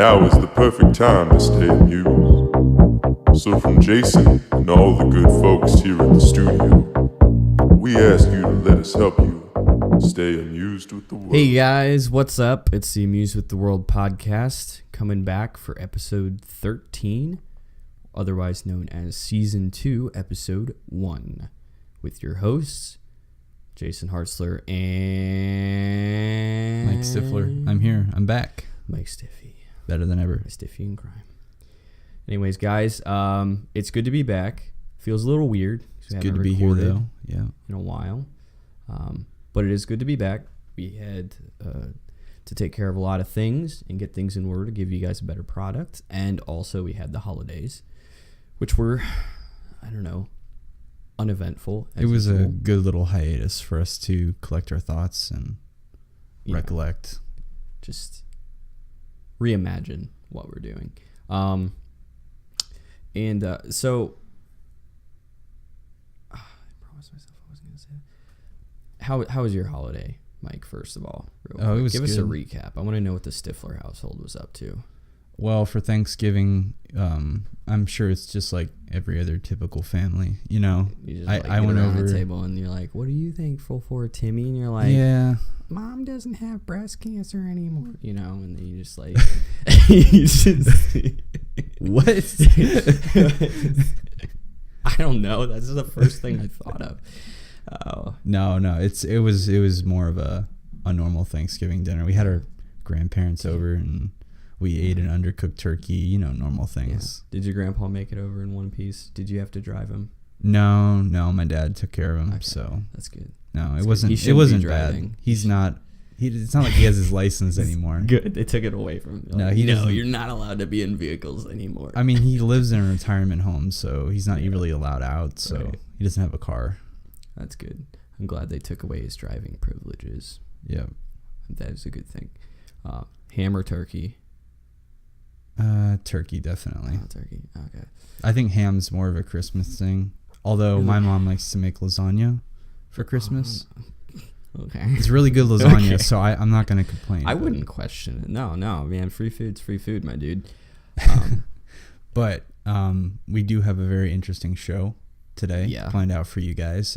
Now is the perfect time to stay amused. So from Jason and all the good folks here at the studio, we ask you to let us help you stay amused with the world. Hey guys, what's up? It's the Amused with the World podcast coming back for episode 13, otherwise known as season 2, episode 1, with your hosts, Jason Hartzler and Mike Stifler. I'm here. I'm back. Mike Stiffy. Better than ever. Stiffy in crime. Anyways, guys, it's good to be back. Feels a little weird. It's good to be here, though. Yeah. In a while. But it is good to be back. We had to take care of a lot of things and get things in order to give you guys a better product. And also we had the holidays, which were, I don't know, uneventful. It was a good little hiatus for us to collect our thoughts and recollect. Just reimagine what we're doing. So I promised myself I wasn't going to say that. How was your holiday, Mike, first of all? It was Give good. us a recap. I want to know what the Stifler household was up to. Well, for Thanksgiving, I'm sure it's just like every other typical family. You know, You just I went around over the table and you're like, "What are you thankful for, Timmy?" And you're like, yeah, "Mom doesn't have breast cancer anymore." You know, and then you just like, what? I don't know. That's the first thing I thought of. Oh. No. It was more of a normal Thanksgiving dinner. We had our grandparents over and we ate an undercooked turkey. You know, normal things. Yeah. Did your grandpa make it over in one piece? Did you have to drive him? No. My dad took care of him. Okay. So that's good. No, That's it wasn't. good. It wasn't bad. He's not. It's not like he has his license anymore. Good. They took it away from him. No, he doesn't. You're not allowed to be in vehicles anymore. I mean, he lives in a retirement home, so he's not really allowed out. So Right. he doesn't have a car. That's good. I'm glad they took away his driving privileges. Yeah. That is a good thing. Ham or turkey? Turkey, definitely. Oh, turkey. Okay. I think ham's more of a Christmas thing. Although my mom likes to make lasagna for Christmas. Okay. It's really good lasagna, Okay. so I'm not going to complain. I wouldn't question it. No, man. Free food's free food, my dude. But we do have a very interesting show today planned out for you guys.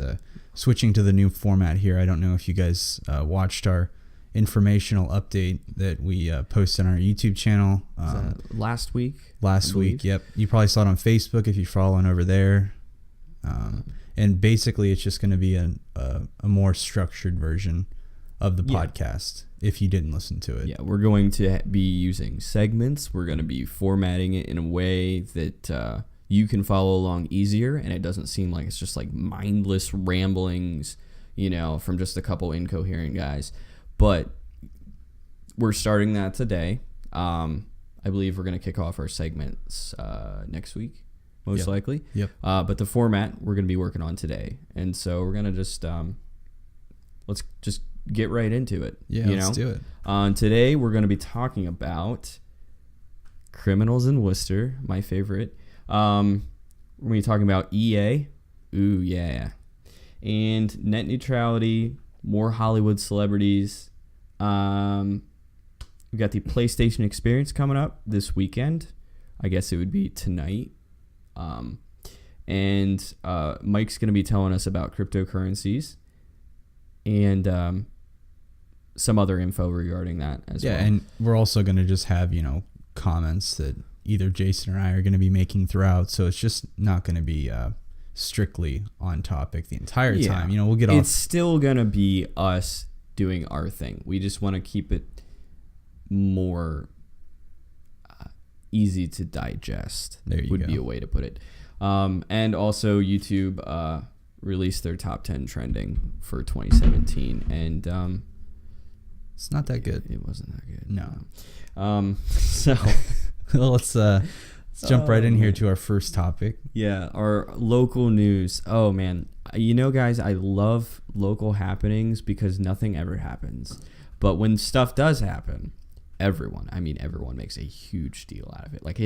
Switching to the new format here. I don't know if you guys watched our informational update that we posted on our YouTube channel. Last week? Last week, yep. You probably saw it on Facebook if you're following over there. And basically, it's just going to be a more structured version of the podcast if you didn't listen to it. Yeah, we're going to be using segments. We're going to be formatting it in a way that you can follow along easier, and it doesn't seem like it's just like mindless ramblings, from just a couple incoherent guys. But we're starting that today. I believe we're going to kick off our segments next week. Most likely. Yep. But the format we're going to be working on today. And so we're going to just, let's just get right into it. Yeah, let's do it. Today we're going to be talking about Criminals in Worcester, my favorite. We're going to be talking about EA. Ooh, yeah. And net neutrality, more Hollywood celebrities. We've got the PlayStation Experience coming up this weekend. I guess it would be tonight. And Mike's going to be telling us about cryptocurrencies and some other info regarding that as well. Yeah, and we're also going to just have, comments that either Jason or I are going to be making throughout. So it's just not going to be strictly on topic the entire time. We'll get off. It's still going to be us doing our thing. We just want to keep it more easy to digest. There you would go. be a way to put it. And also YouTube released their top 10 trending for 2017, and it's not that good. It wasn't that good. No. So well, let's jump right in here to our first topic. Yeah, our local news. Oh man, guys, I love local happenings because nothing ever happens, but when stuff does happen, everyone makes a huge deal out of it. Like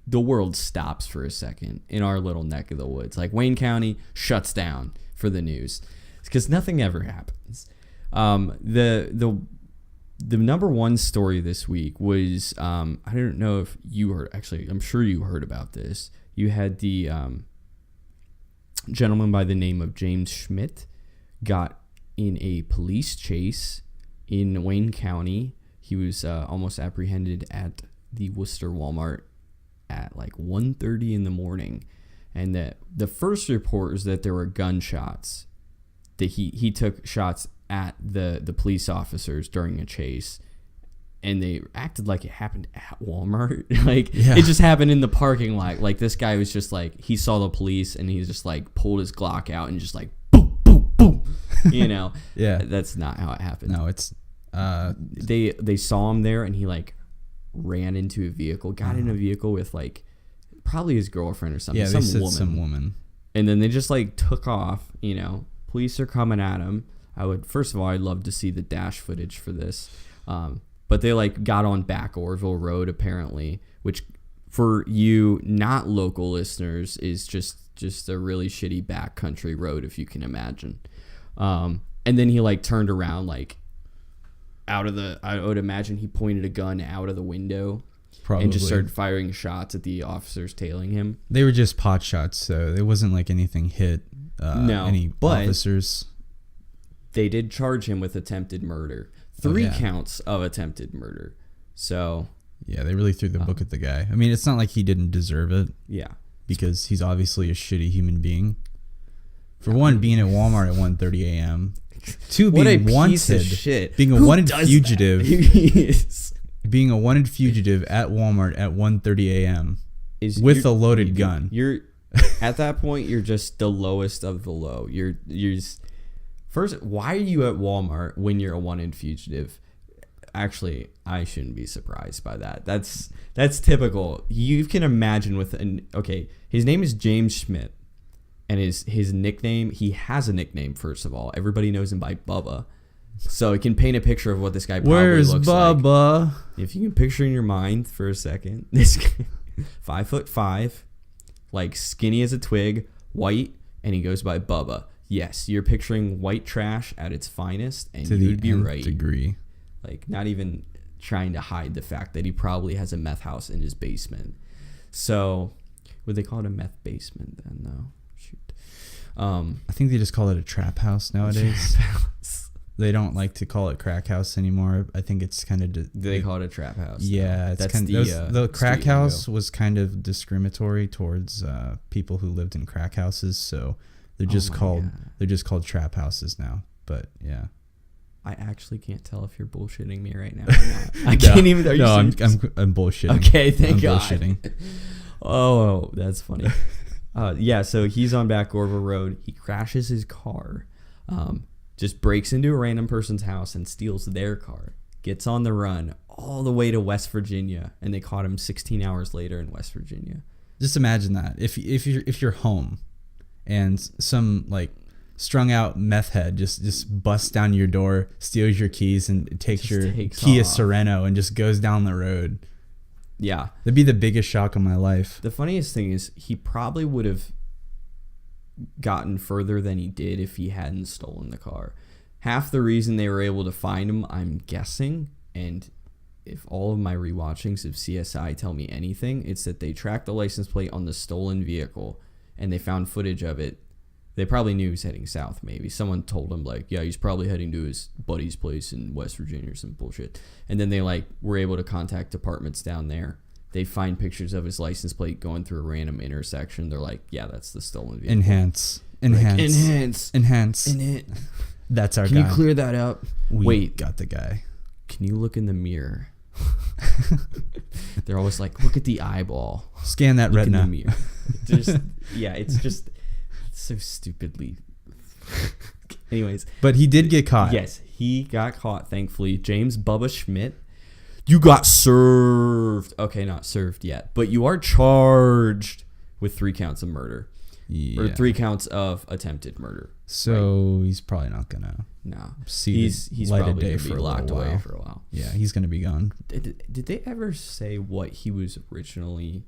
the world stops for a second in our little neck of the woods. Like Wayne County shuts down for the news because nothing ever happens. The the number one story this week was, I don't know if you heard, actually, I'm sure you heard about this. You had the gentleman by the name of James Schmidt got in a police chase in Wayne County. He was almost apprehended at the Worcester Walmart at like 1:30 in the morning. And the first report was that there were gunshots, that he took shots at the police officers during a chase, and they acted like it happened at Walmart. It just happened in the parking lot. Like, this guy was just like, he saw the police and he just like pulled his Glock out and just like boom, boom, boom. Yeah, that's not how it happened. No, it's they saw him there, and he like ran into a vehicle, got in a vehicle with like probably his girlfriend or something. Yeah, they said some woman. And then they just like took off. Police are coming at him. First of all, I'd love to see the dash footage for this. But they like got on back Orville Road apparently, which for you not local listeners is just a really shitty backcountry road, if you can imagine. And then he like turned around like I would imagine he pointed a gun out of the window. Probably. And just started firing shots at the officers tailing him. They were just pot shots, so it wasn't like anything hit any officers. They did charge him with attempted murder. 3 counts of attempted murder. So yeah, they really threw the book at the guy. I mean, it's not like he didn't deserve it. Yeah. Because he's obviously a shitty human being. For one, being at Walmart at 1:30 a.m. Two, being wanted. Shit. Being a wanted fugitive. Being a wanted fugitive at Walmart at 1:30 a.m. with a loaded gun. You're at that point, you're just the lowest of the low. You're first, why are you at Walmart when you're a wanted fugitive? Actually, I shouldn't be surprised by that. That's typical. You can imagine his name is James Schmidt, and his nickname, he has a nickname, first of all. Everybody knows him by Bubba. So it can paint a picture of what this guy probably looks like. Where's Bubba? If you can picture in your mind for a second, this guy, 5'5", like skinny as a twig, white, and he goes by Bubba. Yes, you're picturing white trash at its finest, and you'd be right. Degree. Like, not even trying to hide the fact that he probably has a meth house in his basement. So, would they call it a meth basement then, though? Shoot. I think they just call it a trap house nowadays. They don't like to call it crack house anymore. I think it's kind of... They call it a trap house. Yeah. It's kind of, the crack house was kind of discriminatory towards people who lived in crack houses, so they're just called trap houses now. But, yeah. I actually can't tell if you're bullshitting me right now or not. I can't even... I'm bullshitting. Okay, thank God. Bullshitting. Oh, that's funny. Yeah, so he's on Back Orville Road. He crashes his car. Just breaks into a random person's house and steals their car. Gets on the run all the way to West Virginia, and they caught him 16 hours later in West Virginia. Just imagine that. If you're home and some like strung out meth head just busts down your door, steals your keys, and takes your Kia Sorento and just goes down the road. Yeah. That'd be the biggest shock of my life. The funniest thing is he probably would have gotten further than he did if he hadn't stolen the car. Half the reason they were able to find him, I'm guessing, and if all of my rewatchings of CSI tell me anything, it's that they tracked the license plate on the stolen vehicle and they found footage of it. They probably knew he was heading south, maybe. Someone told him, like, yeah, he's probably heading to his buddy's place in West Virginia or some bullshit. And then they, like, were able to contact departments down there. They find pictures of his license plate going through a random intersection. They're like, yeah, that's the stolen vehicle. Enhance. That's our guy. Can you clear that up? Wait, got the guy. Can you look in the mirror? They're always like, look at the eyeball. Scan that retina. In the mirror. It's so stupidly. Anyways. But he did get caught. Yes, he got caught, thankfully. James Bubba Schmidt. You got served. Okay, not served yet, but you are charged with 3 counts of murder. Yeah. Or 3 counts of attempted murder. So he's probably not gonna. No, see he's probably gonna be locked away for a while. Yeah, he's gonna be gone. Did they ever say what he was originally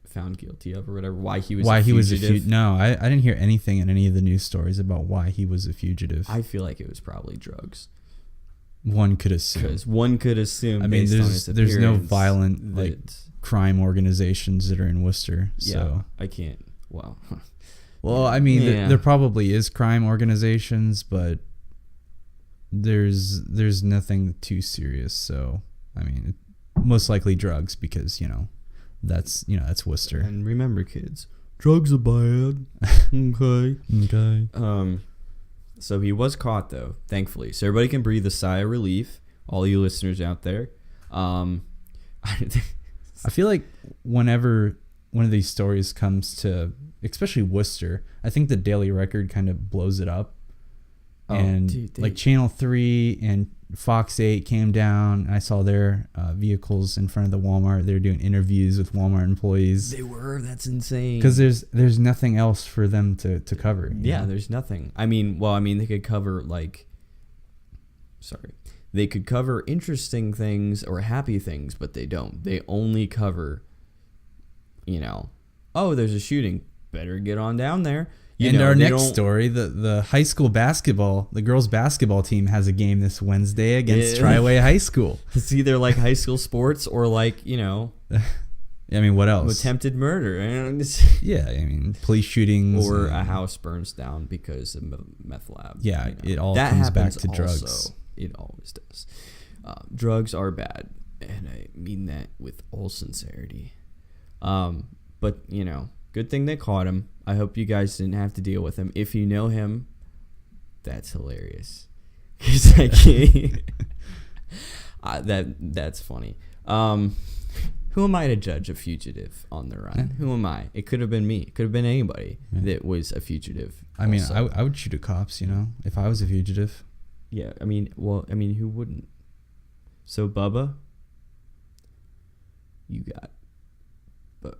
found guilty of or whatever? Why he was a fugitive? No, I didn't hear anything in any of the news stories about why he was a fugitive. I feel like it was probably drugs. One could assume. Because one could assume. I mean, there's no violent like crime organizations that are in Worcester. So I can't. Well. Well, I mean, there probably is crime organizations, but there's nothing too serious. So I mean, most likely drugs, because that's Worcester. And remember, kids, drugs are bad. Okay. So he was caught, though, thankfully. So everybody can breathe a sigh of relief. All you listeners out there. I feel like whenever one of these stories comes to, especially Worcester, I think the Daily Record kind of blows it up. Like Channel 3 and Fox 8 came down. I saw their vehicles in front of the Walmart. They were doing interviews with Walmart employees. They were. That's insane. Because there's nothing else for them to cover. Yeah, there's nothing. I mean, they could cover they could cover interesting things or happy things, but they don't. They only cover, there's a shooting. Better get on down there. Our next story, the high school the girls basketball team has a game this Wednesday against Triway High School. It's either like high school sports or I mean, what else? Attempted murder. Yeah, I mean, police shootings. Or a house burns down because of meth lab. Yeah, it all comes back to drugs. Also. It always does. Drugs are bad, and I mean that with all sincerity. But, good thing they caught him. I hope you guys didn't have to deal with him. If you know him, that's hilarious. That's funny. Who am I to judge a fugitive on the run? Who am I? It could have been me. It could have been anybody that was a fugitive. I mean, I would shoot at cops, if I was a fugitive. Yeah, I mean, who wouldn't? So, Bubba, you got... But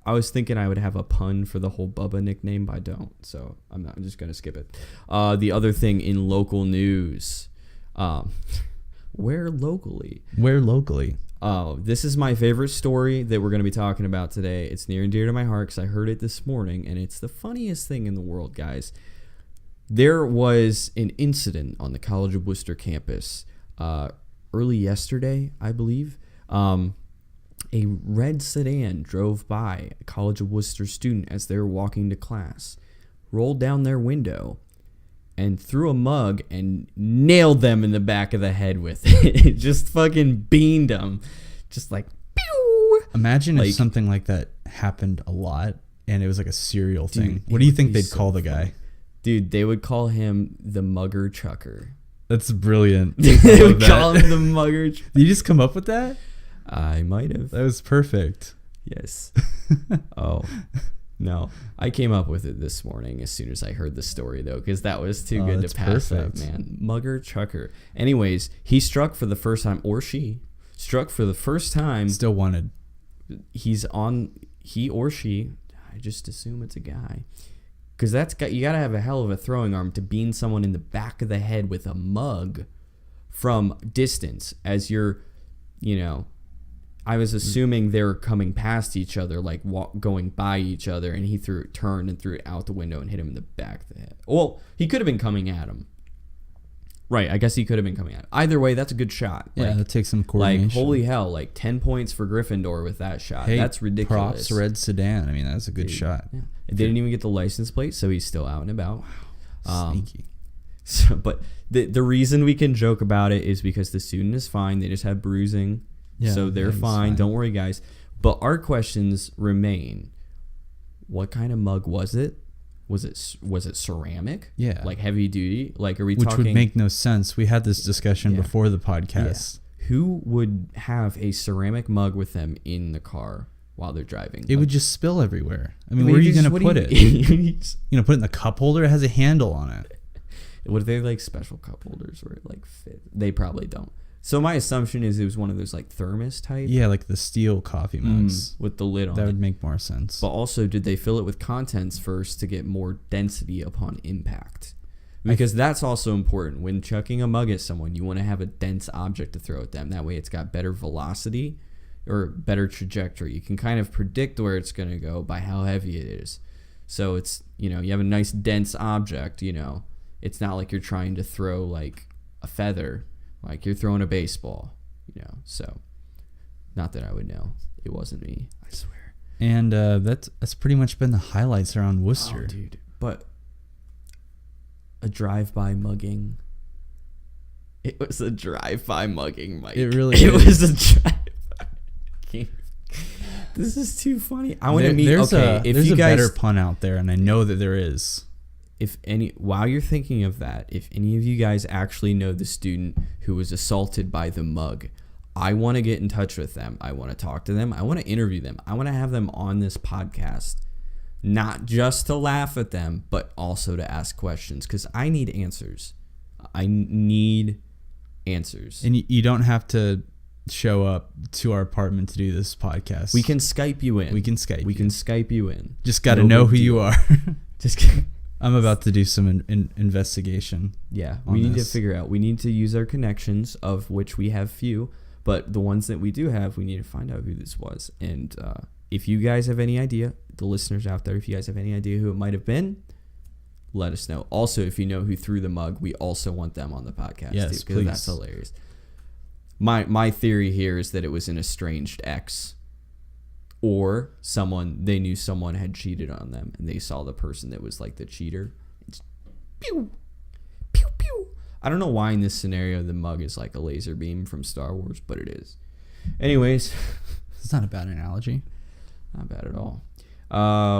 I was thinking I would have a pun for the whole Bubba nickname, but I don't. So I'm just going to skip it. The other thing in local news, where locally? Oh, this is my favorite story that we're going to be talking about today. It's near and dear to my heart because I heard it this morning, and it's the funniest thing in the world, guys. There was an incident on the College of Worcester campus early yesterday, I believe. A red sedan drove by a College of Worcester student as they were walking to class, rolled down their window, and threw a mug and nailed them in the back of the head with it. It just fucking beamed them. Just like, pew! Imagine if something like that happened a lot and it was like a serial thing. What do you think they'd call the guy? Dude, they would call him the Mugger Chucker. That's brilliant. They would call him the Mugger Chucker. Did you just come up with that? I might have. That was perfect. Yes. Oh, no. I came up with it this morning as soon as I heard the story, though, because that was too good to pass up, man. Mugger Chucker. Anyways, he struck for the first time, or she struck for the first time. Still wanted. He or she, I just assume it's a guy. Because you got to have a hell of a throwing arm to bean someone in the back of the head with a mug from distance as you're, I was assuming they were coming past each other, like going by each other, and he turned and threw it out the window and hit him in the back of the head. Well, he could have been coming at him. Right, I guess he could have been coming at him. Either way, that's a good shot. Yeah, that takes some coordination. Like, holy hell, 10 points for Gryffindor with that shot. Hey, that's ridiculous. Props red sedan. I mean, that's a good shot. Yeah. It didn't even get the license plate, so he's still out and about. Sneaky. But the reason we can joke about it is because the student is fine. They just have bruising. Yeah, so they're fine. Don't worry, guys. But our questions remain. What kind of mug was it? Was it ceramic? Yeah. Like heavy duty? Like, are we talking? Which would make no sense. We had this discussion before the podcast. Yeah. Who would have a ceramic mug with them in the car while they're driving? It would just spill everywhere. I mean, where are you going to put it? Put it in the cup holder? It has a handle on it. What if they like special cup holders where it fit? They probably don't. So my assumption is it was one of those like thermos type. Yeah, like the steel coffee mugs with the lid on. That would make more sense. But also, did they fill it with contents first to get more density upon impact? Because that's also important. When chucking a mug at someone, you want to have a dense object to throw at them. That way it's got better velocity or better trajectory. You can kind of predict where it's going to go by how heavy it is. So it's, you have a nice dense object, It's not like you're trying to throw like a feather. Like you're throwing a baseball, you know. So, not that I would know. It wasn't me, I swear. And that's pretty much been the highlights around Worcester. Oh, dude. But a drive-by mugging. It was a drive-by mugging, Mike. It really It was a drive-by. This is too funny. I want to meet. There's if you a guys, better pun out there, and I know that there is. While you're thinking of that, if any of you guys actually know the student who was assaulted by the mug, I want to get in touch with them. I want to talk to them. I want to interview them. I want to have them on this podcast, not just to laugh at them, but also to ask questions, because I need answers. I need answers. And you don't have to show up to our apartment to do this podcast. We can Skype you in. We can Skype you in. Just got to know who you are. Just I'm about to do some investigation. Yeah, we need to figure out. We need to use our connections, of which we have few, but the ones that we do have, we need to find out who this was. And if you guys have any idea, the listeners out there, if you guys have any idea who it might have been, let us know. Also, if you know who threw the mug, we also want them on the podcast. Yes, too, because that's hilarious. My theory here is that it was an estranged ex, or they knew someone had cheated on them, and they saw the person that was like the cheater. It's pew, pew, pew. I don't know why in this scenario the mug is like a laser beam from Star Wars, but it is. Anyways, it's not a bad analogy. Not bad at all.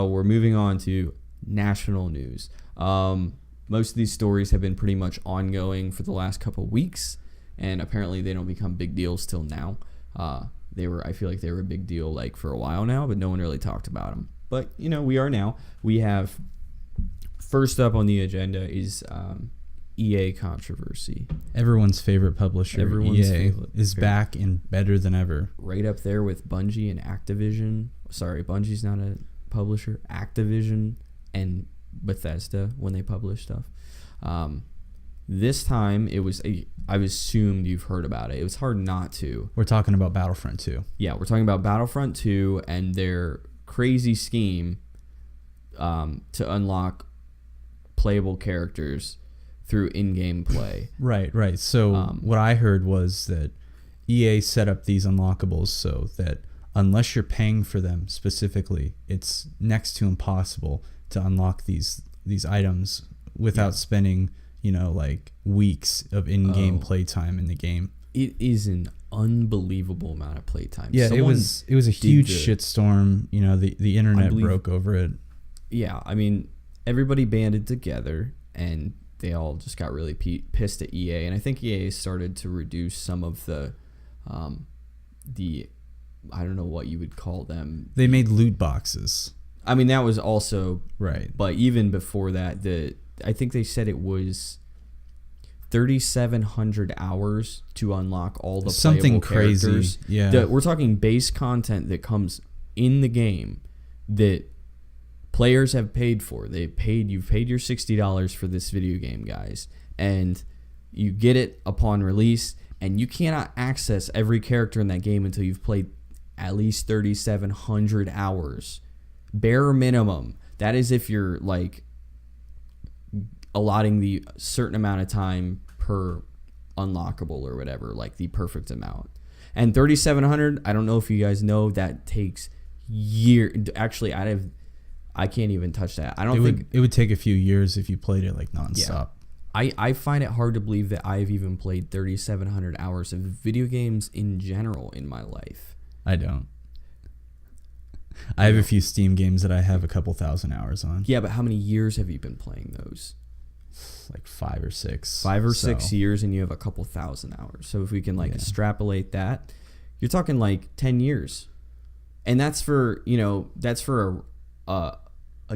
We're moving on to national news. Most of these stories have been pretty much ongoing for the last couple of weeks, and apparently they don't become big deals till now. I feel like they were a big deal like for a while now, but no one really talked about them. But you know, we are now. We have first up on the agenda is EA controversy. Everyone's favorite publisher, EA, is back and better than ever. Right up there with Bungie and Activision. Sorry, Bungie's not a publisher. Activision and Bethesda when they publish stuff. This time it was I've assumed you've heard about it. It was hard not to. We're talking about Battlefront 2. Yeah, we're talking about Battlefront 2 and their crazy scheme to unlock playable characters through in-game play. Right. So what I heard was that EA set up these unlockables so that unless you're paying for them specifically, it's next to impossible to unlock these items without spending, like weeks of in-game playtime in the game. It is an unbelievable amount of playtime. Yeah, it was a huge shitstorm. The internet broke over it. Yeah, I mean, everybody banded together and they all just got really pissed at EA, and I think EA started to reduce some of the I don't know what you would call them. They made loot boxes. I mean, that was also right. But even before that, I think they said it was 3,700 hours to unlock all the something playable crazy. Characters. Yeah, we're talking base content that comes in the game that players have paid for. You've paid your $60 for this video game, guys, and you get it upon release, and you cannot access every character in that game until you've played at least 3,700 hours. Bare minimum. That is if you're like allotting the certain amount of time per unlockable or whatever, like the perfect amount. And 3,700, I don't know if you guys know, that takes years. Actually, I can't even touch that. I don't think it would take a few years if you played it like nonstop. Yeah. I find it hard to believe that I've even played 3,700 hours of video games in general in my life. I don't. I have a few Steam games that I have a couple thousand hours on. Yeah, but how many years have you been playing those? Like 5 or 6. 5 or 6 years, and you have a couple thousand hours. So if we can extrapolate that, you're talking like 10 years. And that's for a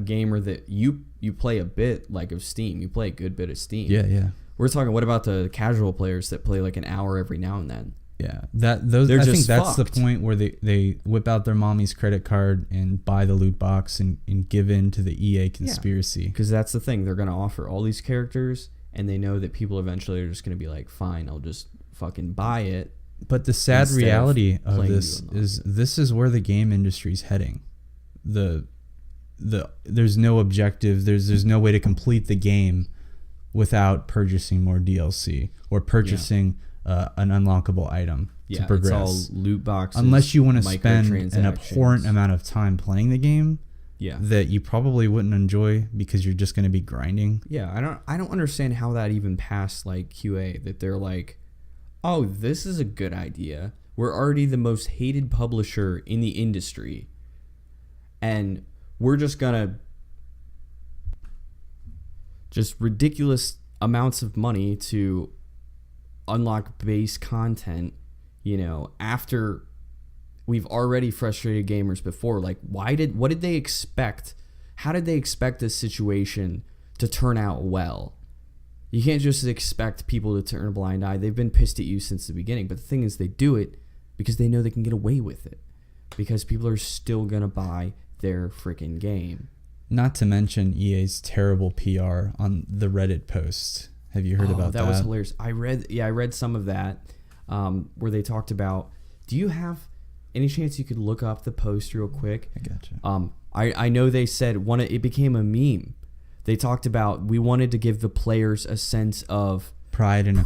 gamer that you play a bit like of Steam. You play a good bit of Steam. Yeah. We're talking, what about the casual players that play like an hour every now and then? Yeah, I think that's the point where they whip out their mommy's credit card and buy the loot box and give in to the EA conspiracy. Because that's the thing. They're going to offer all these characters, and they know that people eventually are just going to be like, fine, I'll just fucking buy it. But the sad reality of this is where the game industry is heading. There's no objective. There's no way to complete the game without purchasing more DLC or purchasing an unlockable item to progress. It's all loot boxes. Unless you want to spend an abhorrent amount of time playing the game. Yeah. That you probably wouldn't enjoy because you're just going to be grinding. Yeah, I don't understand how that even passed like QA, that they're like, "Oh, this is a good idea. We're already the most hated publisher in the industry. And we're just going to just ridiculous amounts of money to unlock base content, after we've already frustrated gamers before. Like, what did they expect? How did they expect this situation to turn out well? You can't just expect people to turn a blind eye. They've been pissed at you since the beginning. But the thing is, they do it because they know they can get away with it. Because people are still going to buy their freaking game. Not to mention EA's terrible PR on the Reddit post. Have you heard about that? That was hilarious. I read some of that where they talked about, do you have any chance you could look up the post real quick? I gotcha. I know they said it became a meme. They talked about, we wanted to give the players a sense of pride and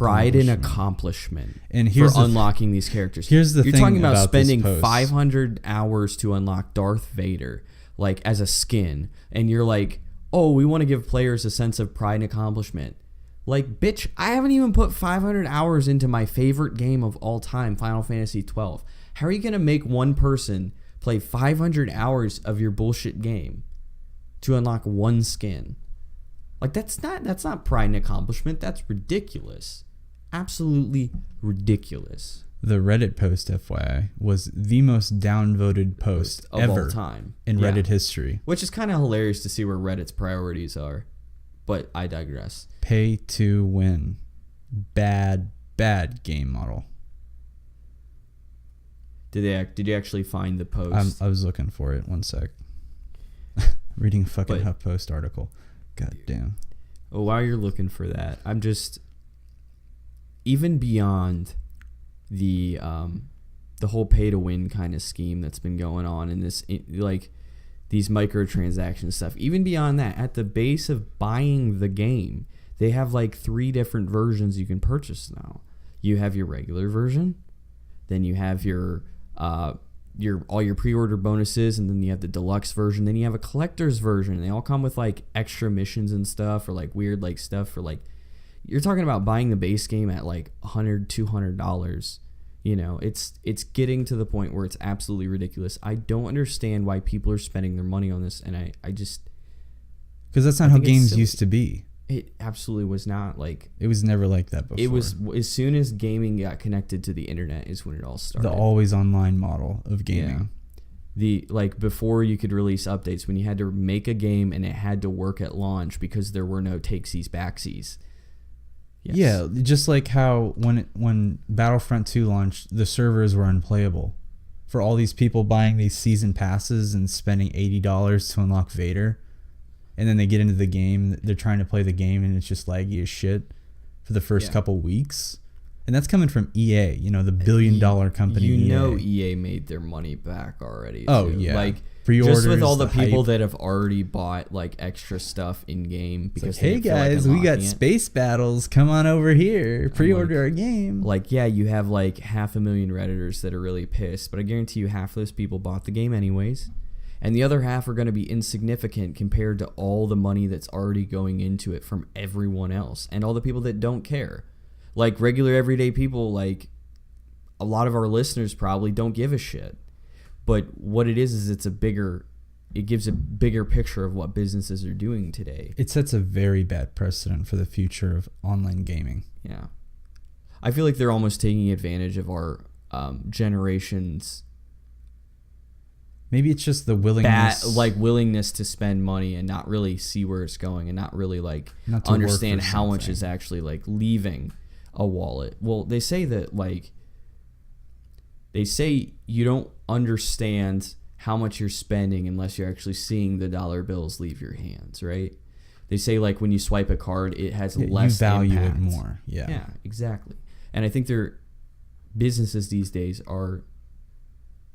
accomplishment and for unlocking these characters. Here's the thing about You're talking about spending 500 hours to unlock Darth Vader, like as a skin, and you're like, oh, we want to give players a sense of pride and accomplishment. Like, bitch, I haven't even put 500 hours into my favorite game of all time, Final Fantasy 12. How are you going to make one person play 500 hours of your bullshit game to unlock one skin? Like, that's not pride and accomplishment. That's ridiculous. Absolutely ridiculous. The Reddit post, FYI, was the most downvoted post of ever all time in Reddit history. Which is kind of hilarious to see where Reddit's priorities are. But I digress. Pay to win. Bad game model. Did you actually find the post? I was looking for it. One sec. Reading a fucking HuffPost article. God damn. Oh, while you're looking for that, I'm just, even beyond the whole pay to win kind of scheme that's been going on in this, like these microtransaction stuff, even beyond that, at the base of buying the game, they have like 3 different versions you can purchase now. You have your regular version, then you have your all your pre-order bonuses, and then you have the deluxe version, then you have a collector's version. They all come with like extra missions and stuff, or like weird like stuff for like, you're talking about buying the base game at like $100, $200. It's getting to the point where it's absolutely ridiculous. I don't understand why people are spending their money on this, and I just, because that's not how games used to be. It absolutely was not. Like, it was never like that before. It was, as soon as gaming got connected to the internet is when it all started. The always online model of gaming. Yeah. Before you could release updates, when you had to make a game and it had to work at launch because there were no takesies backsies. Yes. Yeah, just like how when Battlefront 2 launched, the servers were unplayable. For all these people buying these season passes and spending $80 to unlock Vader. And then they get into the game, they're trying to play the game, and it's just laggy as shit for the first couple weeks. And that's coming from EA, the billion-dollar company. EA made their money back already. Oh, too. yeah. Like, pre-orders, just with all the people hype. that have already bought like extra stuff in game because hey guys, we got space battles. Come on over here, pre-order our game. Like, yeah, you have like 500,000 Redditors that are really pissed, but I guarantee you half of those people bought the game anyways. And the other half are going to be insignificant compared to all the money that's already going into it from everyone else and all the people that don't care. Like, regular everyday people, like a lot of our listeners probably don't give a shit. But what it is it gives a bigger picture of what businesses are doing today. It sets a very bad precedent for the future of online gaming. Yeah. I feel like they're almost taking advantage of our generation's, maybe it's just the willingness to spend money and not really see where it's going and not really like understand how much is actually like leaving a wallet. Well, they say you don't understand how much you're spending unless you're actually seeing the dollar bills leave your hands, right? They say like when you swipe a card, it has less you value impact. It more. Yeah. Yeah, exactly. And I think their businesses these days are,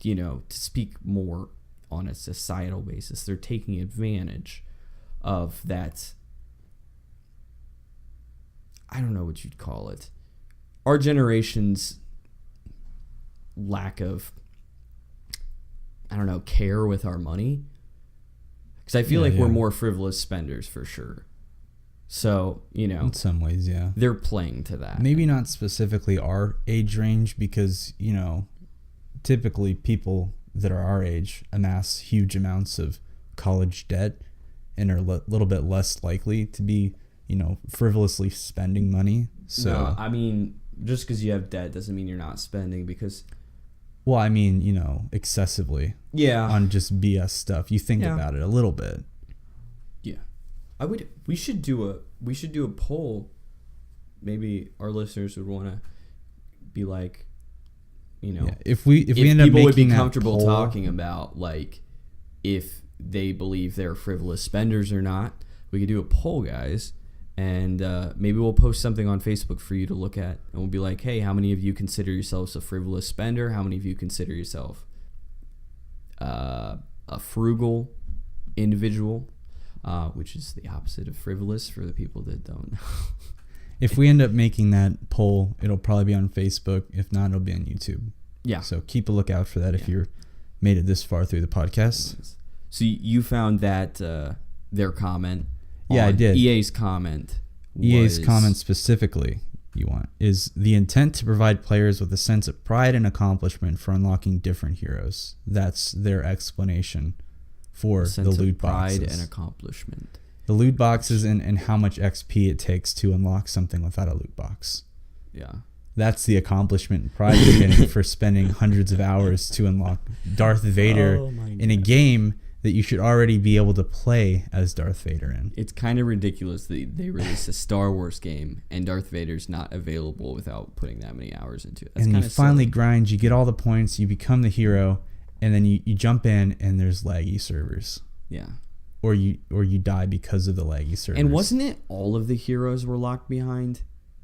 to speak more on a societal basis, they're taking advantage of that. I don't know what you'd call it. our generation's lack of, I don't know, care with our money. Because I feel like we're more frivolous spenders for sure. So, you know. In some ways, yeah. They're playing to that. Maybe not specifically our age range because, you know, typically people that are our age amass huge amounts of college debt and are a little bit less likely to be, you know, frivolously spending money. So, no, I mean, just because you have debt doesn't mean you're not spending because... Well, I mean, you know, excessively. Yeah. On just BS stuff. You think about it a little bit. Yeah. We should do a poll. Maybe our listeners would want to be like, you know, if we end up making people would be comfortable poll, talking about like if they believe they're frivolous spenders or not. We could do a poll, guys, and maybe we'll post something on Facebook for you to look at, and we'll be like, hey, how many of you consider yourselves a frivolous spender? How many of you consider yourself a frugal individual? Which is the opposite of frivolous for the people that don't know. If we end up making that poll, it'll probably be on Facebook. If not, it'll be on YouTube. Yeah. So keep a lookout for that if you're made it this far through the podcast. So you found that their comment. Yeah, I did. EA's comment. EA's comment specifically, is the intent to provide players with a sense of pride and accomplishment for unlocking different heroes. That's their explanation for the loot boxes. Pride and accomplishment. The loot boxes and how much XP it takes to unlock something without a loot box. Yeah. That's the accomplishment and pride you're getting for spending hundreds of hours to unlock Darth Vader in a game that you should already be able to play as Darth Vader in. It's kind of ridiculous that they release a Star Wars game and Darth Vader's not available without putting that many hours into it. That's and you finally grind, you get all the points, you become the hero, and then you jump in and there's laggy servers. Yeah. Or you die because of the laggy servers. And wasn't it all of the heroes were locked behind?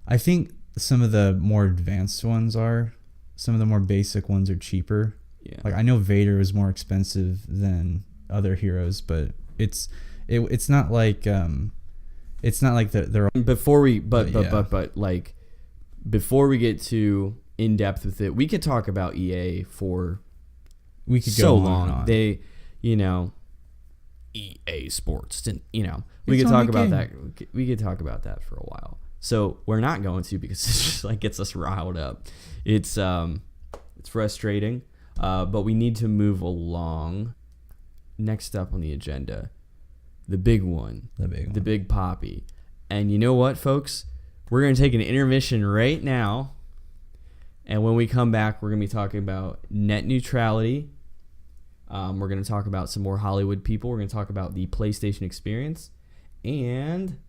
I think some of the more advanced ones are. Some of the more basic ones are cheaper. Yeah. Like I know Vader is more expensive than other heroes, but it's not like they're before we like before we get too in depth with it, we could talk about EA for we could so go long. On. They, you know, EA Sports, and you know, we could talk about that. We could talk about that for a while. So we're not going to because it just like gets us riled up. It's frustrating, but we need to move along. Next up on the agenda, the big one, the big poppy. And you know what, folks? We're going to take an intermission right now. And when we come back, we're going to be talking about net neutrality. We're going to talk about some more Hollywood people. We're going to talk about the PlayStation experience and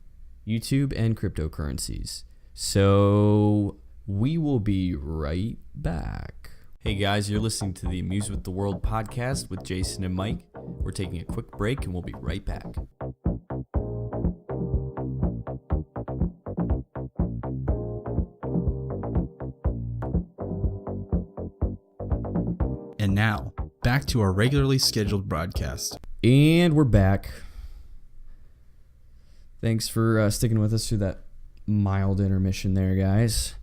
YouTube and cryptocurrencies. So we will be right back. Hey guys, you're listening to the Muse with the World podcast with Jason and Mike. We're taking a quick break and we'll be right back. And now, back to our regularly scheduled broadcast. And we're back. Thanks for sticking with us through that mild intermission there, guys.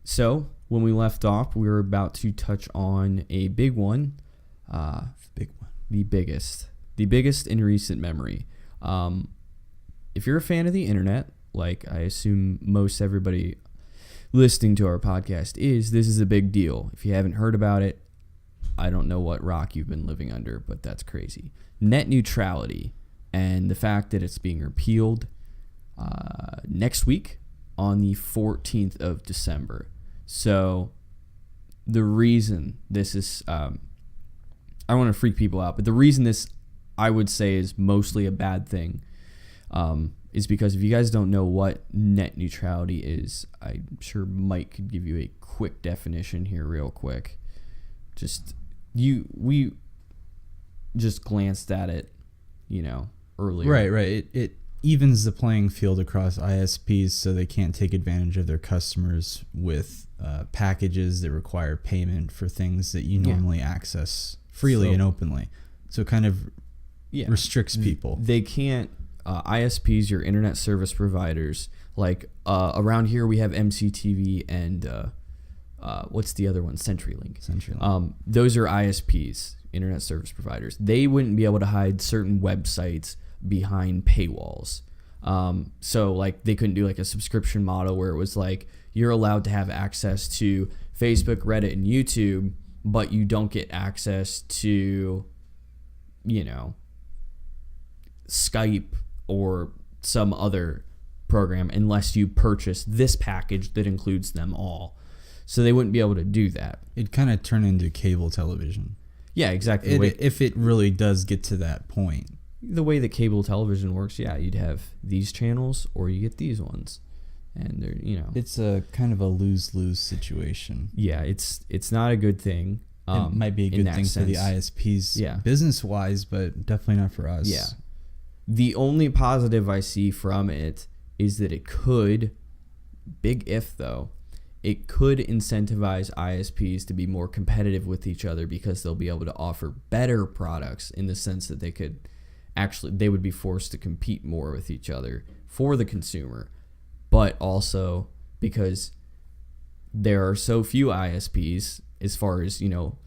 So, when we left off, we were about to touch on a big one. The biggest in recent memory. If you're a fan of the internet, like I assume most everybody listening to our podcast is, this is a big deal. If you haven't heard about it, I don't know what rock you've been living under, but that's crazy. Net neutrality and the fact that it's being repealed next week on the 14th of December. So the reason this is, I don't want to freak people out, but the reason this, I would say, is mostly a bad thing is because if you guys don't know what net neutrality is, I'm sure Mike could give you a quick definition here real quick. We just glanced at it, earlier. Right. It evens the playing field across ISPs so they can't take advantage of their customers with packages that require payment for things that you normally access freely and openly. So it kind of restricts people. They can't ISPs, your internet service providers. Like around here, we have MCTV and what's the other one? CenturyLink. Those are ISPs, internet service providers. They wouldn't be able to hide certain websites behind paywalls. So like they couldn't do like a subscription model where it was like you're allowed to have access to Facebook, Reddit, and YouTube, but you don't get access to, you know, Skype or some other program unless you purchase this package that includes them all. So they wouldn't be able to do that. It'd kind of turn into cable television. Yeah, exactly. If it really does get to that point. The way that cable television works, yeah, you'd have these channels or you get these ones. And they're, you know. It's a kind of a lose-lose situation. Yeah, it's not a good thing. It might be a good thing for the ISPs business-wise, but definitely not for us. Yeah. The only positive I see from it is that it could, big if though, it could incentivize ISPs to be more competitive with each other because they'll be able to offer better products in the sense that they would be forced to compete more with each other for the consumer. But also because there are so few ISPs as far as, you know,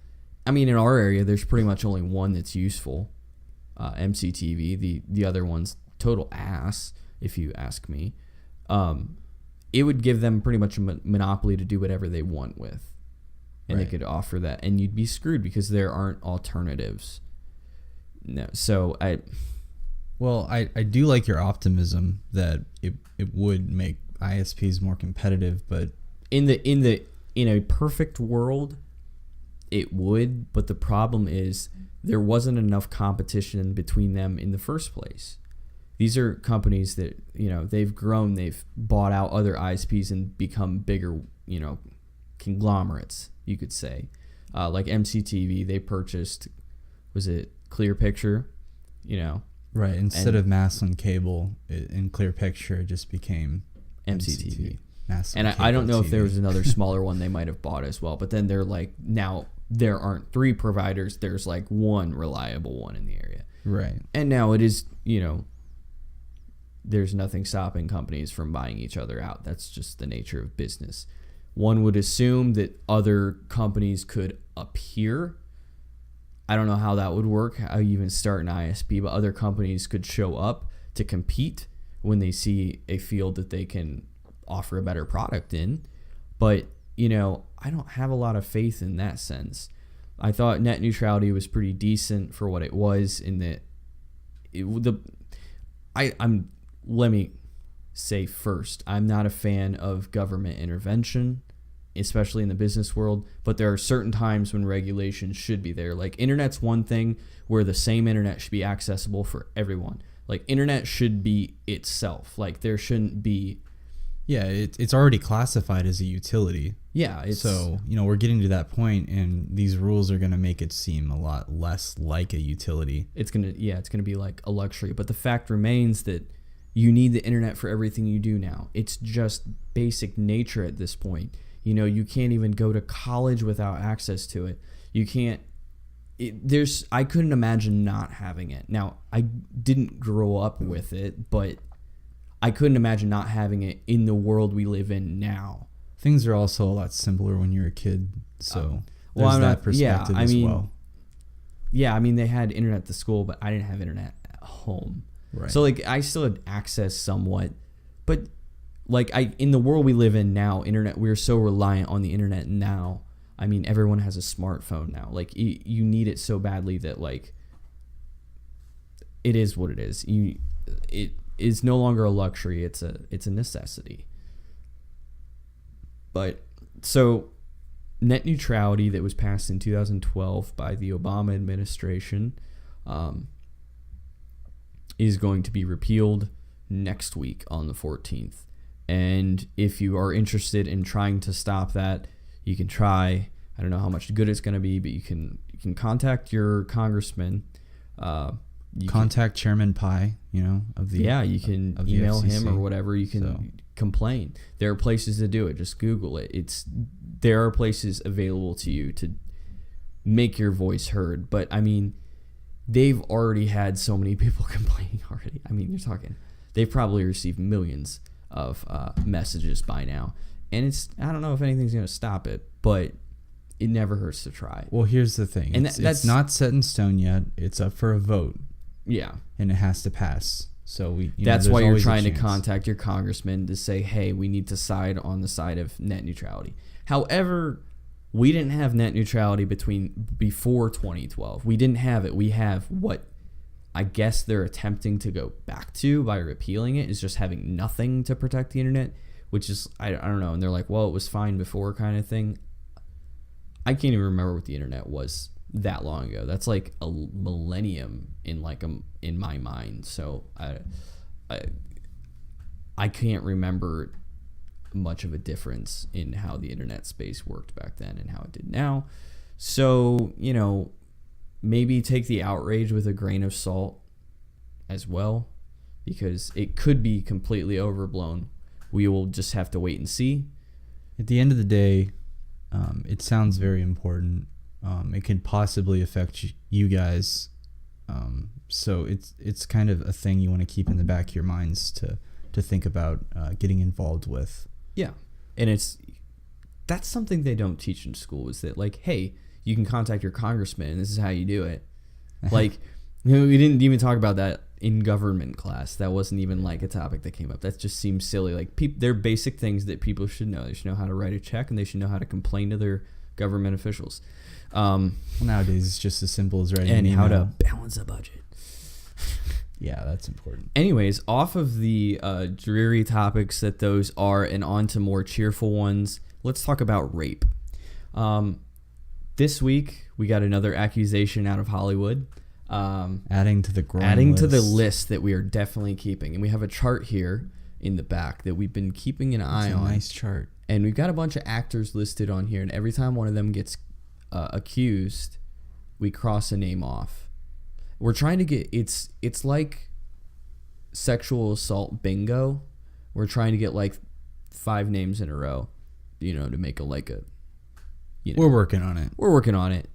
I mean, in our area, there's pretty much only one that's useful, MCTV. The other one's total ass, if you ask me. It would give them pretty much a monopoly to do whatever they want with. And They could offer that. And you'd be screwed because there aren't alternatives. No, so I do like your optimism that it would make ISPs more competitive, but in a perfect world, it would. But the problem is there wasn't enough competition between them in the first place. These are companies that, you know, they've grown, they've bought out other ISPs and become bigger, you know, conglomerates, you could say. Like MCTV, they purchased, was it Clear Picture, you know? Right. Instead of Maslin Cable in Clear Picture, it just became MCTV. And I don't know if there was another smaller one they might have bought as well. But then they're like, now there aren't 3 providers. There's like one reliable one in the area. Right. And now it is, you know, there's nothing stopping companies from buying each other out. That's just the nature of business. One would assume that other companies could appear. I don't know how that would work, how you even start an ISP, but other companies could show up to compete when they see a field that they can offer a better product in. But, you know, I don't have a lot of faith in that sense. I thought net neutrality was pretty decent for what it was in that let me say first, I'm not a fan of government intervention, especially in the business world, but there are certain times when regulation should be there. Like internet's one thing where the same internet should be accessible for everyone. Like internet should be itself. Like there shouldn't be. Yeah, it's already classified as a utility. Yeah. So, you know, we're getting to that point and these rules are going to make it seem a lot less like a utility. It's going to be like a luxury. But the fact remains that you need the internet for everything you do now. It's just basic nature at this point. You know, you can't even go to college without access to it. You can't. I couldn't imagine not having it. Now, I didn't grow up with it, but I couldn't imagine not having it in the world we live in now. Things are also a lot simpler when you're a kid, so there's that perspective as well. Yeah, I mean, they had internet at the school, but I didn't have internet at home. Right. So, like, I still had access somewhat, but like in the world we live in now, internet, we're so reliant on the internet now. I mean, everyone has a smartphone now. Like, you need it so badly that, like, it is what it is. It is no longer a luxury. It's a necessity. But so net neutrality that was passed in 2012 by the Obama administration is going to be repealed next week on the 14th. And if you are interested in trying to stop that, you can try. I don't know how much good it's going to be, but you can contact your congressman. Contact Chairman Pai, you know, of the you can email him or whatever. You can complain. There are places to do it. Just Google it. There are places available to you to make your voice heard. But I mean, they've already had so many people complaining already. I mean, you're talking, they've probably received millions of messages by now. And I don't know if anything's going to stop it, but it never hurts to try. Well, here's the thing. And it's not set in stone yet. It's up for a vote. Yeah. And it has to pass. So that's why you're trying to contact your congressman to say, hey, we need to side on the side of net neutrality. However, we didn't have net neutrality before 2012. We didn't have it. We have what I guess they're attempting to go back to by repealing it, is just having nothing to protect the internet, which is, I don't know. And they're like, well, it was fine before kind of thing. I can't even remember what the internet was that long ago. That's like a millennium in my mind. So I can't remember much of a difference in how the internet space worked back then and how it did now. So, maybe take the outrage with a grain of salt as well, because it could be completely overblown. We will just have to wait and see. At the end of the day, it sounds very important. It could possibly affect you guys. So it's kind of a thing you want to keep in the back of your minds to think about getting involved with. Yeah. And that's something they don't teach in school, is that like, hey, you can contact your congressman and this is how you do it. Like, we didn't even talk about that in government class. That wasn't even like a topic that came up. That just seems silly. Like, they're basic things that people should know. They should know how to write a check, and they should know how to complain to their government officials. Nowadays, it's just as simple as writing an email. And how to balance a budget. Yeah, that's important. Anyways, off of the dreary topics that those are and on to more cheerful ones, let's talk about rape. This week, we got another accusation out of Hollywood. Adding to the list that we are definitely keeping. And we have a chart here in the back that we've been keeping an eye on. Nice chart. And we've got a bunch of actors listed on here. And every time one of them gets accused, we cross a name off. We're trying to get, it's like sexual assault bingo. We're trying to get like 5 names in a row, to make we're working on it. We're working on it.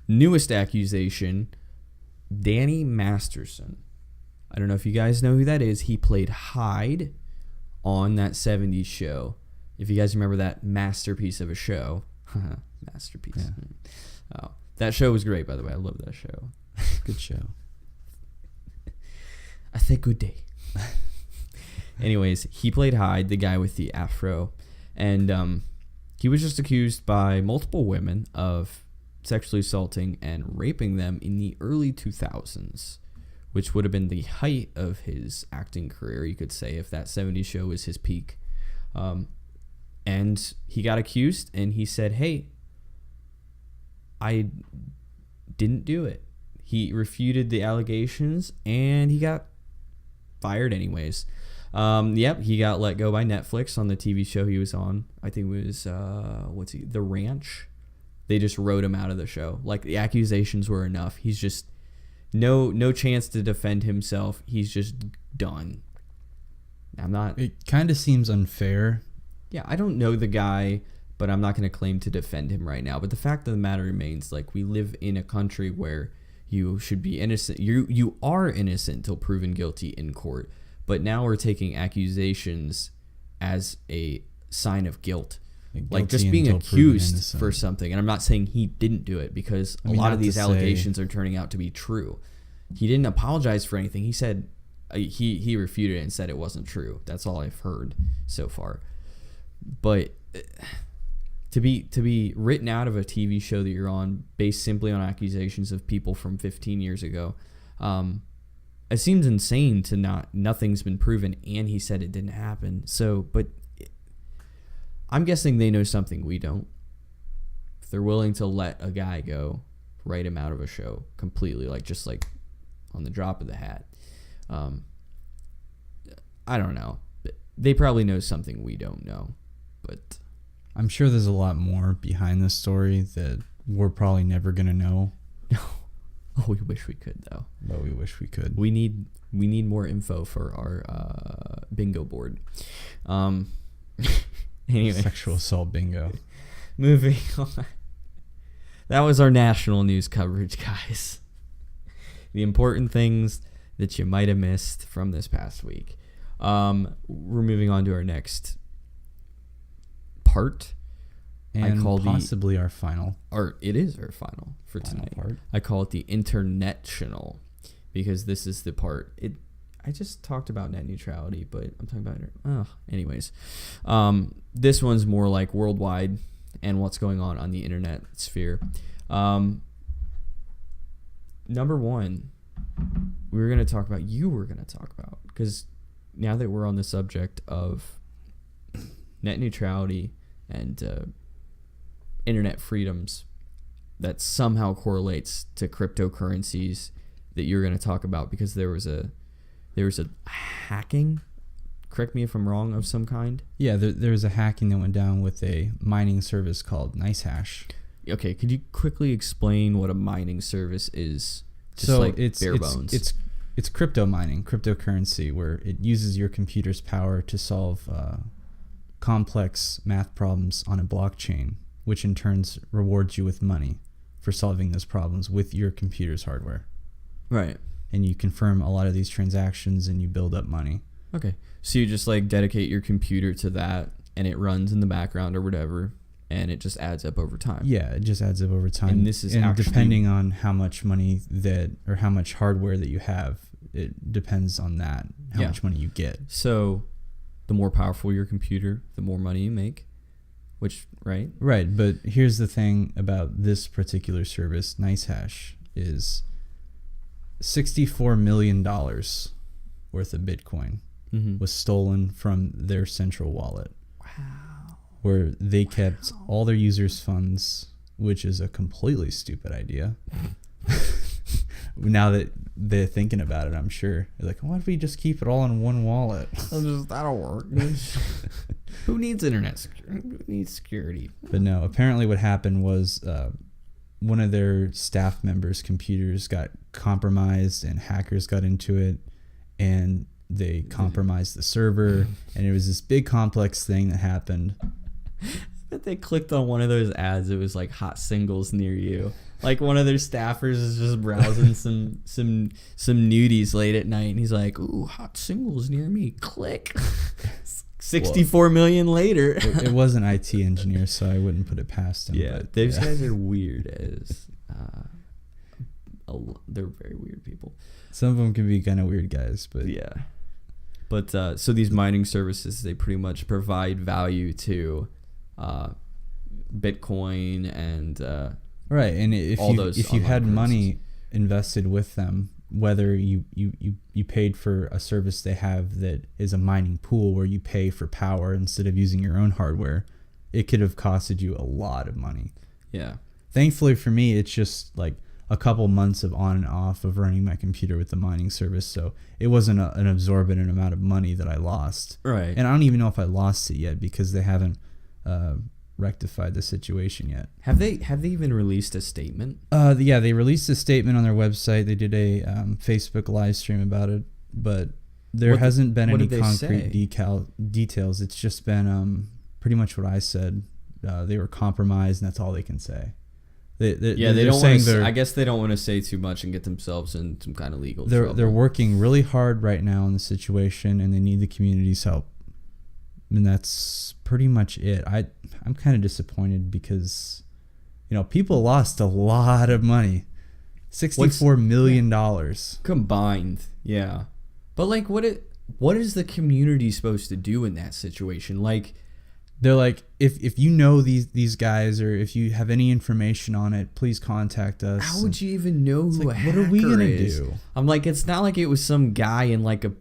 Newest accusation, Danny Masterson. I don't know if you guys know who that is. He played Hyde on that 70s show. If you guys remember that masterpiece of a show. Masterpiece. Yeah. Oh, that show was great, by the way. I love that show. Good show. I said good day. Anyways, he played Hyde, the guy with the afro. And he was just accused by multiple women of sexually assaulting and raping them in the early 2000s, which would have been the height of his acting career, you could say, if that 70s show was his peak. And he got accused, and he said, hey, I didn't do it. He refuted the allegations, and he got fired anyways. He got let go by Netflix on the TV show he was on. I think it was, The Ranch. They just wrote him out of the show. Like, the accusations were enough. He's just no chance to defend himself. He's just done. It kind of seems unfair. Yeah, I don't know the guy, but I'm not going to claim to defend him right now. But the fact of the matter remains, like, we live in a country where you should be innocent. You are innocent until proven guilty in court. But now we're taking accusations as a sign of guilt. Like just being accused for something. And I'm not saying he didn't do it, because a lot of these allegations are turning out to be true. He didn't apologize for anything. He said he refuted it and said it wasn't true. That's all I've heard so far. But to be written out of a TV show that you're on based simply on accusations of people from 15 years ago, it seems insane to nothing's been proven, and he said it didn't happen. So, but I'm guessing they know something we don't. If they're willing to let a guy go, write him out of a show completely, just on the drop of the hat. I don't know. They probably know something we don't know, but I'm sure there's a lot more behind this story that we're probably never gonna know. Oh, we wish we could, though. But we wish we could. We need more info for our bingo board. Anyway, sexual assault bingo. Moving on. That was our national news coverage, guys. The important things that you might have missed from this past week. We're moving on to our next part. And possibly our final. Or it is our final for tonight. Part. I call it the international because this is the part. I just talked about net neutrality, but I'm talking about anyways. This one's more like worldwide and what's going on the internet sphere. Number one, you were going to talk about, because now that we're on the subject of net neutrality and internet freedoms, that somehow correlates to cryptocurrencies that you're going to talk about, because there was a hacking, correct me if I'm wrong, of some kind. Yeah, there was a hacking that went down with a mining service called NiceHash. Okay, could you quickly explain what a mining service is? Just so like it's bare bones. It's crypto mining, cryptocurrency, where it uses your computer's power to solve complex math problems on a blockchain, which in turn rewards you with money for solving those problems with your computer's hardware. Right. And you confirm a lot of these transactions and you build up money. Okay. So you just like dedicate your computer to that and it runs in the background or whatever, and it just adds up over time. Yeah, it just adds up over time. And this is actually, depending on how much money or how much hardware that you have, it depends on that, how much money you get. So the more powerful your computer, the more money you make, right? Right, but here's the thing about this particular service, NiceHash, is $64 million worth of Bitcoin was stolen from their central wallet. Wow. Where they kept all their users' funds, which is a completely stupid idea. Now that they're thinking about it, I'm sure. They're like, why don't we just keep it all in one wallet? That'll work. Who needs internet security? Who needs security? But no, apparently what happened was one of their staff members' computers got compromised and hackers got into it and they compromised the server, and it was this big complex thing that happened. But they clicked on one of those ads. It was like hot singles near you. Like one of their staffers is just browsing some nudies late at night, and he's like, "Ooh, hot singles near me." Click. 64 million later. It was an IT engineer, so I wouldn't put it past him. Yeah, but, those guys are weird as. They're very weird people. Some of them can be kind of weird guys, but yeah. But so these mining services, they pretty much provide value to Bitcoin and right. And if you had money invested with them, whether you paid for a service they have that is a mining pool where you pay for power instead of using your own hardware, it could have costed you a lot of money. Yeah. Thankfully for me, it's just like a couple months of on and off of running my computer with the mining service, so it wasn't an absorbent amount of money that I lost. Right. And I don't even know if I lost it yet because they haven't rectified the situation yet. Have they even released a statement? Yeah, they released a statement on their website. They did a Facebook live stream about it, but there hasn't been any concrete details. It's just been pretty much what I said. They were compromised, and that's all they can say. They don't want to. I guess they don't want to say too much and get themselves in some kind of legal trouble. They're working really hard right now on the situation, and they need the community's help. And that's pretty much it. I'm kind of disappointed because, people lost a lot of money, $64 million combined. Yeah, but like, what is the community supposed to do in that situation? Like, they're like, if you know these guys, or if you have any information on it, please contact us. How would you even know who a hacker is? What are we gonna do? I'm like, it's not like it was some guy in like a,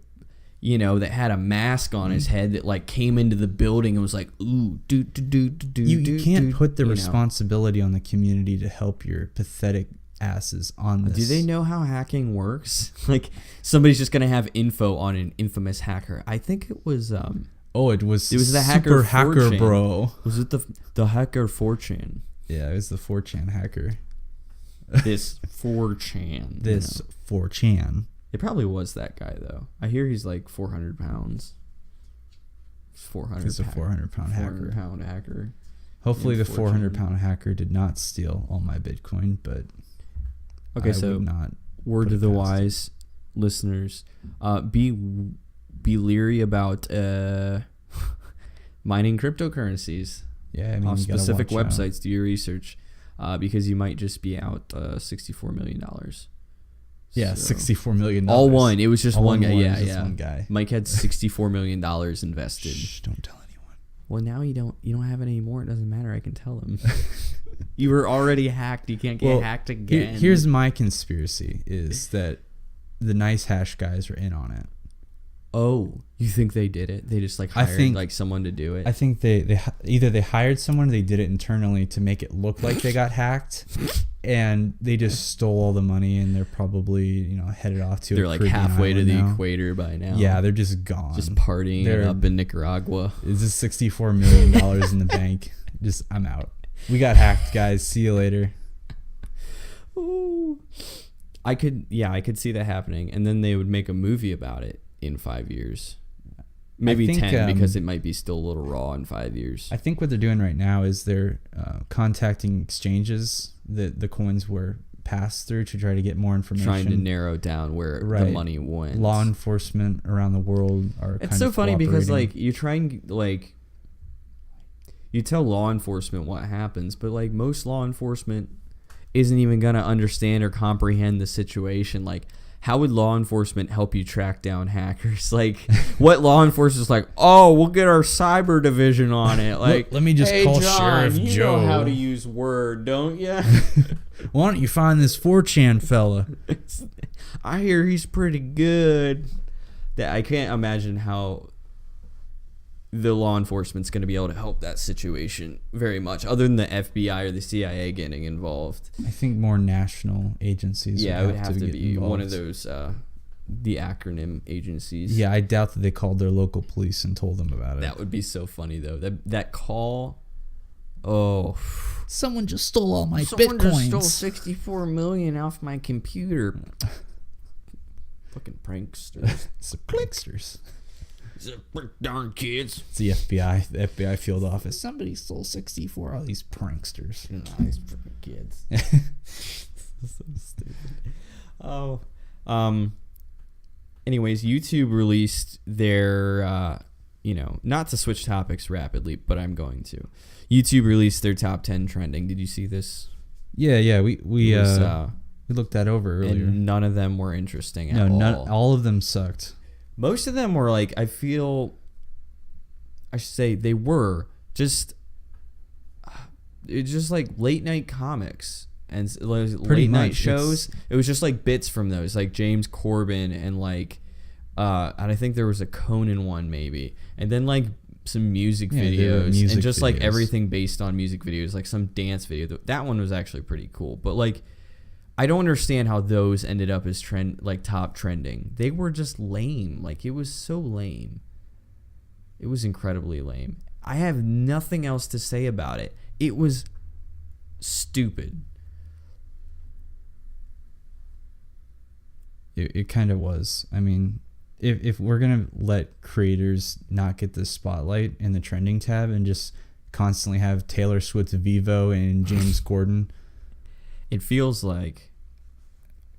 that had a mask on his head that like came into the building and was like, ooh, You can't put the responsibility on the community to help your pathetic asses on this. Do they know how hacking works? Like, somebody's just gonna have info on an infamous hacker. I think it was it was the hacker bro. Was it the hacker 4chan? Yeah, it was the 4chan hacker. This 4chan. This 4chan. It probably was that guy though. I hear he's like 400 pounds. 400. He's a 400-pound hacker. 400-pound hacker. Hopefully the 400-pound hacker did not steal all my Bitcoin, but okay, so word to the wise listeners, be leery about mining cryptocurrencies. Yeah, I mean, off specific websites. Do your research, because you might just be out $64 million. Yeah, so, $64 million. All one. It was just one guy. Yeah. One guy. Mike had $64 million invested. Shh, don't tell anyone. Well, now you don't have it anymore. It doesn't matter. I can tell them. You were already hacked. You can't get hacked again. Here's my conspiracy: is that the Nice Hash guys are in on it. Oh, you think they did it? They just hired someone to do it? I think they either they hired someone, or they did it internally to make it look like they got hacked, and they just stole all the money, and they're probably headed off to. They're like halfway to the equator by now. Yeah, they're just gone. Just partying up in Nicaragua. Is this $64 million in the bank? Just I'm out. We got hacked, guys. See you later. Ooh. I could see that happening, and then they would make a movie about it in 5 years. Maybe 10, because it might be still a little raw in 5 years. I think what they're doing right now is they're contacting exchanges that the coins were passed through to try to get more information. Trying to narrow down where the money went. Law enforcement around the world are It's so funny because you try and you tell law enforcement what happens, but most law enforcement isn't even going to understand or comprehend the situation. How would law enforcement help you track down hackers? What law enforcement's we'll get our cyber division on it. Let me just call John, Sheriff you Joe. You know how to use Word, don't you? Why don't you find this 4chan fella? I hear he's pretty good. I can't imagine how the law enforcement's going to be able to help that situation very much, other than the FBI or the CIA getting involved. I think more national agencies. Yeah, it would have to be involved. One of those, the acronym agencies. Yeah, I doubt that they called their local police and told them about it. That would be so funny, though. That call. Oh, someone just stole all my Bitcoins. Someone just stole 64 million off my computer. Fucking pranksters. Pranksters. Darn kids. It's the FBI. The FBI field office. Somebody stole 64. All these pranksters. These freaking kids. So stupid. Oh. Anyways, YouTube released their, not to switch topics rapidly, but I'm going to. YouTube released their top 10 trending. Did you see this? Yeah. We looked that over earlier. And none of them were interesting at all. All of them sucked. Most of them were they were just late night comics and late night shows. It was just bits from those, James Corbin and I think there was a Conan one maybe, and then some music videos and just videos. Everything based on music videos, some dance video. That one was actually pretty cool, but I don't understand how those ended up as top trending. They were just lame. It was so lame. It was incredibly lame. I have nothing else to say about it. It was stupid. It kind of was. I mean, if we're going to let creators not get the spotlight in the trending tab and just constantly have Taylor Swift Vivo and James Gordon... It feels like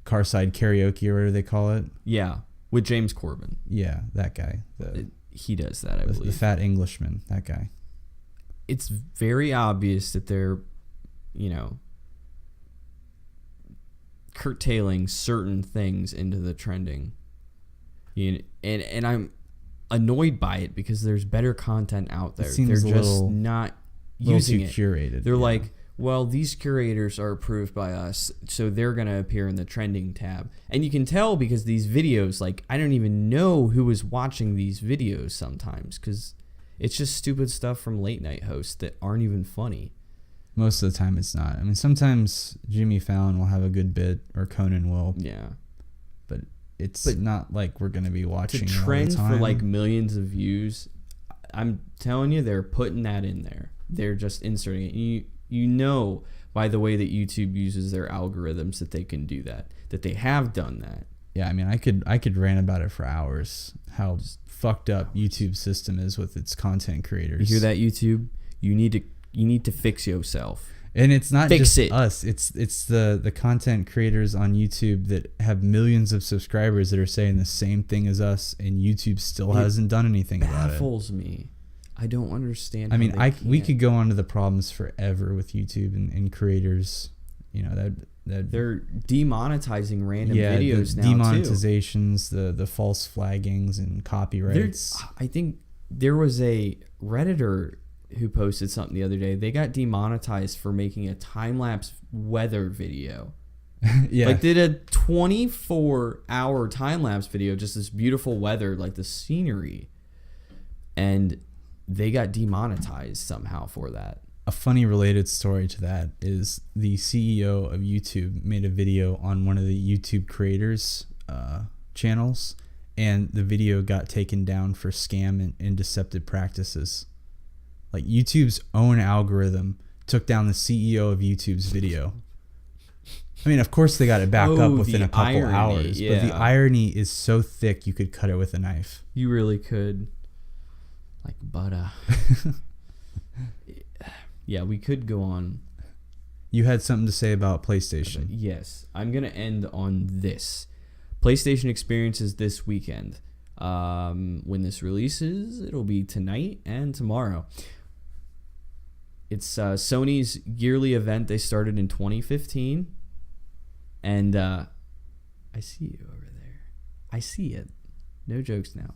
Carside Karaoke or whatever they call it. Yeah, with James Corbin. Yeah, that guy. He does that, I believe. The fat Englishman, that guy. It's very obvious that they're, curtailing certain things into the trending. And I'm annoyed by it because there's better content out there. They're just not using it. Curated. They're well, these curators are approved by us, so they're going to appear in the trending tab. And you can tell because these videos, I don't even know who is watching these videos sometimes because it's just stupid stuff from late night hosts that aren't even funny. Most of the time it's not. I mean, sometimes Jimmy Fallon will have a good bit or Conan will. Yeah. But it's not like we're going to be watching to it all the trend time. For millions of views, I'm telling you, they're putting that in there. They're just inserting it. You know by the way that YouTube uses their algorithms that they can do that they have done that. Yeah, I mean, I could rant about it for hours, how fucked up YouTube's system is with its content creators. You hear that, YouTube? You need to You need to fix yourself. And it's not just us. It's the content creators on YouTube that have millions of subscribers that are saying the same thing as us, and YouTube still hasn't done anything about it. It baffles me. I don't understand. I mean, we could go on to the problems forever with YouTube and creators. You know, that they're demonetizing random videos now, demonetizations, the false flaggings and copyrights. I think there was a Redditor who posted something the other day. They got demonetized for making a time-lapse weather video. Yeah. Like, did a 24-hour time-lapse video, just this beautiful weather, like the scenery. And they got demonetized somehow for that. A funny related story to that is the CEO of YouTube made a video on one of the YouTube creators' channels, and the video got taken down for scam and deceptive practices. Like, YouTube's own algorithm took down the CEO of YouTube's video. I mean, of course they got it back up within a couple hours, but the irony is so thick you could cut it with a knife. You really could. Like butter. Yeah, we could go on. You had something to say about PlayStation. Yes. I'm going to end on this. PlayStation experiences this weekend. When this releases, it'll be tonight and tomorrow. It's Sony's yearly event. They started in 2015. And I see you over there. I see it. No jokes now.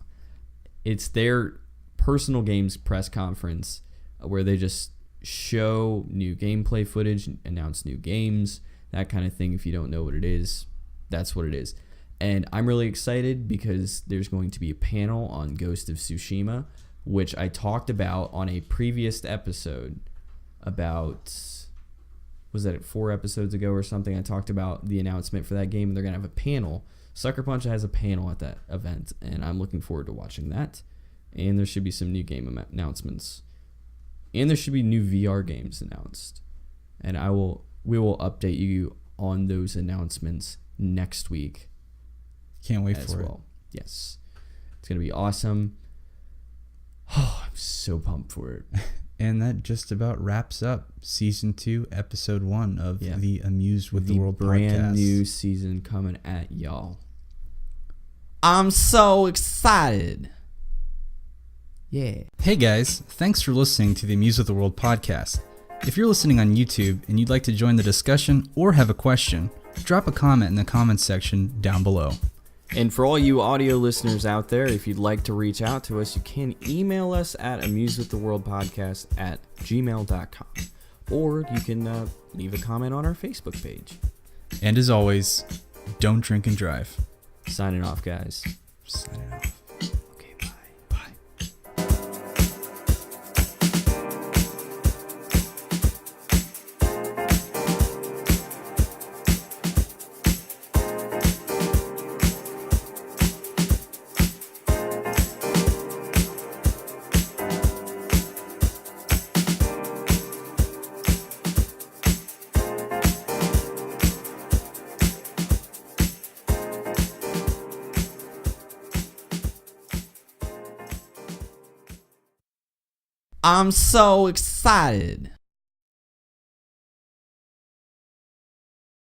It's their personal games press conference where they just show new gameplay footage, announce new games, that kind of thing. If you don't know what it is, that's what it is. And I'm really excited because there's going to be a panel on Ghost of Tsushima, which I talked about on a previous episode about, was that 4 episodes ago or something? I talked about the announcement for that game, and they're going to have a panel. Sucker Punch has a panel at that event, and I'm looking forward to watching that. And there should be some new game announcements. And there should be new VR games announced. And we will update you on those announcements next week. Can't wait for it. Yes. It's going to be awesome. Oh, I'm so pumped for it. And that just about wraps up Season 2, Episode 1 of the Amused with the World podcast. Brand new season coming at y'all. I'm so excited. Yeah. Hey guys, thanks for listening to the Amused with the World podcast. If you're listening on YouTube and you'd like to join the discussion or have a question, drop a comment in the comments section down below. And for all you audio listeners out there, if you'd like to reach out to us, you can email us at amusewiththeworldpodcast@gmail.com. Or you can leave a comment on our Facebook page. And as always, don't drink and drive. Signing off, guys. Signing off. Okay, bye. I'm so excited.